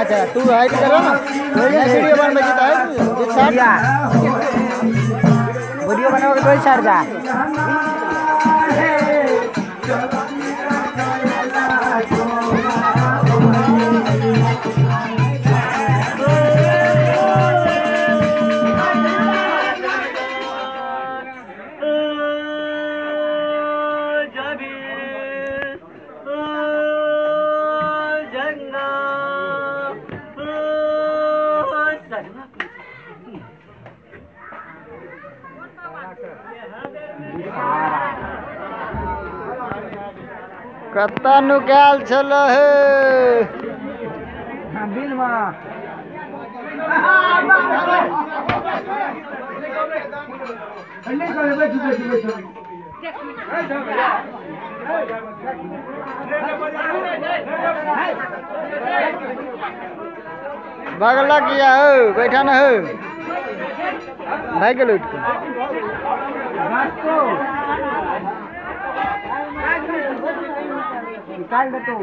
अच्छा तू हाइट करो ना वीडियो बन में कितना है वीडियो बनाओगे तो छाड़ जा कत्ता नु गैल चलो है बिल मा बगला किया हो बैठा ना हो भाई के लूट निकाल दे तो